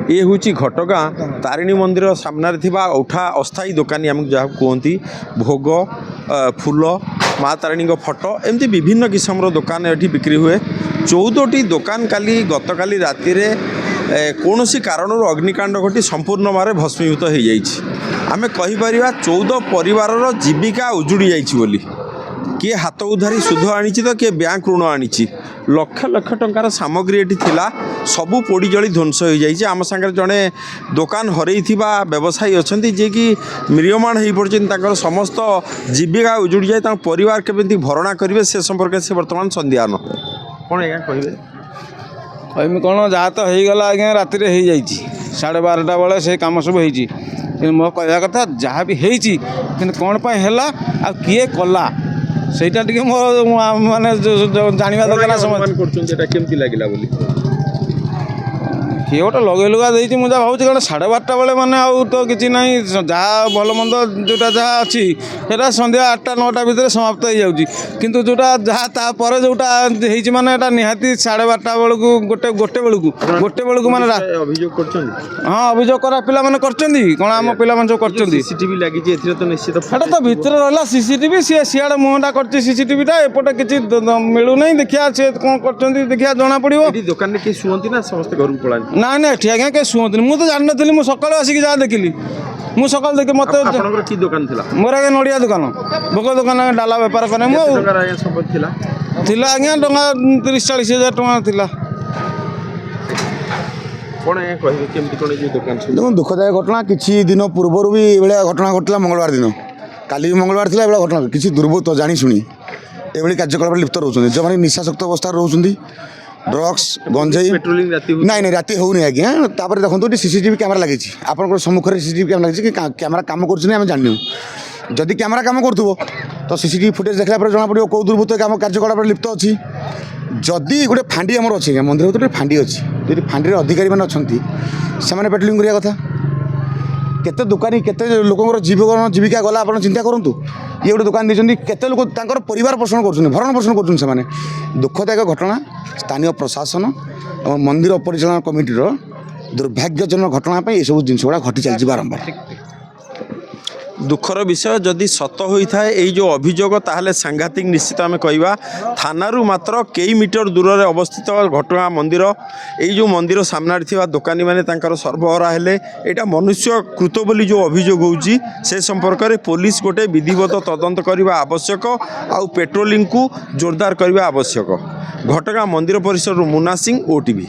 ये हूँ घटगाँ तारिणी मंदिर सामने उठा अस्थायी दोकानी आम जहाँ कहती भोग फूल माँ तारिणी फोटो एमती विभिन्न किस्म दोकान ये बिक्री हुए 14टी दोकान काली गतकाली राति कौन सी कारण अग्निकांड घटी संपूर्ण मारे भस्मीभूत हो जाए आमे कहीपर 14 परिवार जीविका उजुड़ी जाइए किए हाथ उधारी सुध आनी तो किए बैंक ऋण आनी लक्ष लक्ष टंकार सामग्री ये थिला सबू पोड़ी जली ध्वंस हो जाए आम सागर जड़े दोकान हरई व्यवसायी अच्छा जी कि म्रियमाण हो पड़े समस्त जीविका उजुड़ी जाए परिवार केमी भरणा करेंगे से संपर्क से बर्तमान संध्यान कौन आज्ञा कहे कहमी कौन जहाँ तो हो गला आज्ञा राति 12:30 बेले से कम सब हो मो कह कथा जहाँ भी होती कौन पर है आ किए कला ସେଇଟା ଟିକେ ମୋ ମାନେ ଜାଣିବା ଦରକାର ସମସ୍ତେ କେମିତି ଲାଗିଲା ବୋଲି କିଏ ଗୋଟେ ଲଗେଇ ଲୁଗା ଦେଇଛି ମୁଁ ଯାହା ଭାବୁଛି କାରଣ 12:30 ବେଳେ ମାନେ ଆଉ ତ କିଛି ନାହିଁ ଯାହା ଭଲ ମନ୍ଦ ଯେଉଁଟା ଯାହା ଅଛି ସେଇଟା ସନ୍ଧ୍ୟା 8ଟା 9ଟା ଭିତରେ ସମାପ୍ତ ହେଇଯାଉଛି କିନ୍ତୁ ଯେଉଁଟା ଯାହା ତାପରେ ଯେଉଁଟା ହେଇଛି ମାନେ ଏଇଟା ନିହାତି 12:30 ବେଳକୁ ଗୋଟେ ବେଳକୁ ମାନେ ଅଭିଯୋଗ କରୁଛନ୍ତି ହଁ ଅଭିଯୋଗ କରା ପିଲାମାନେ କରିଛନ୍ତି କ'ଣ ଆମ ପିଲାମାନେ ସବୁ କରିଛନ୍ତି ସିସିଟିଭି ଲାଗିଛି ଏଥିରେ ତ ନିଶ୍ଚିତ ସେଇଟା ତ ଭିତରେ ରହିଲା ସିସିଟିଭି ସିଏ ସିଆଡ଼େ ମୁହଁଟା କରିଛି ସିସିଟିଭିଟା ଏପଟେ କିଛି ମିଳୁନାହିଁ ଦେଖିବା ସେ କ'ଣ କରୁଛନ୍ତି ଦେଖିବା ଜଣାପଡ଼ିବ ଏଠି ଦୋକାନରେ କେହି ଶୁଅନ୍ତି ନା ସମସ୍ତେ ଘରକୁ ପଳାନ୍ତି ନାଇଁ ନାଇଁ ଏଠି ଆଜ୍ଞା କେହି ଶୁଅନ୍ତିନି ମୁଁ ତ ଜାଣିନଥିଲି ମୁଁ ସକାଳୁ ଆସିକି ଯାହା ଦେଖିଲି ମୁଁ ସକାଳୁ ଦେଖି ମୋତେ ଆପଣଙ୍କର କି ଦୋକାନ ଥିଲା ମୋର ଆଜ୍ଞା ନଡ଼ିଆ ଦୋକାନ ଭୋଗ ଦୋକାନ ଡାଲା ବେପାର କରେ ମୁଁ ଥିଲା ଆଜ୍ଞା ଟଙ୍କା 30-40 ହଜାର ଟଙ୍କା ଥିଲା କ'ଣ ଆଜ୍ଞା କହିବେ କେମିତି କ'ଣ ଯେଉଁ ଦୋକାନ ଦେଖନ୍ତୁ ଦୁଃଖଦାୟକ ଘଟଣା କିଛି ଦିନ ପୂର୍ବରୁ ବି ଏଭଳିଆ ଘଟଣା ଘଟିଲା ମଙ୍ଗଳବାର ଦିନ କାଲି ବି ମଙ୍ଗଳବାର ଥିଲା ଏଭଳିଆ ଘଟଣା କିଛି ଦୁର୍ବୃତ୍ତ ଜାଣିଶୁଣି ଏଭଳି କାର୍ଯ୍ୟକଳାପରେ ଲିପ୍ତ ରହୁଛନ୍ତି ଯେଉଁମାନେ ନିଶାସକ୍ତ ଅବସ୍ଥାରେ ରହୁଛନ୍ତି ड्रग्स गंजेई नाई नाई राति होनी आज्ञा तापर देखो ये सीसीटीवी कैमेरा लगी आपंकर सम्मुख में सीसीटीवी कैमेरा लगी कैमेरा कम कर जानू जदि कैमेरा कम करूँ तो सीसीटीवी फुटेज देखला जना पड़ो कौ दुर्बृत्त काम कार्यकलाप लिप्त अच्छी जदि गोटे फांडी आमर अच्छे मंदिर भर फांडी अच्छी जो फांडी अधिकारी मैंने अच्छा से पेट्रोलिंग करा कथा केते दुकानी केते लोकर जीविका गला आप चिंता करूँ ये गोटे दुकान देखते केते लोक परिवार पोषण कर भरण पोषण कर दुखदायक घटना स्थानीय प्रशासन और मंदिर परिचालन कमिटीर दुर्भाग्यजनक घटना ये सब जिन गुड़ा घटी चलती बारंबार दुखर विषय जदि सत होता है ये जो अभियोग ताहले सांघातिक निश्चित आम कहवा थाना मात्र कई मीटर दूर में अवस्थित घटगाँ मंदिर ये जो मंदिर सामने थी दोकानी मैंने सर्वहरा हेले यहाँ मनुष्य कृत बोली जो अभियोग होउची से संपर्क में पुलिस गोटे विधिवत तदंत करने आवश्यक आउ पेट्रोलिंग को जोरदार करने आवश्यक घटगाँ मंदिर परिसर मुन्ना सिंह OTV।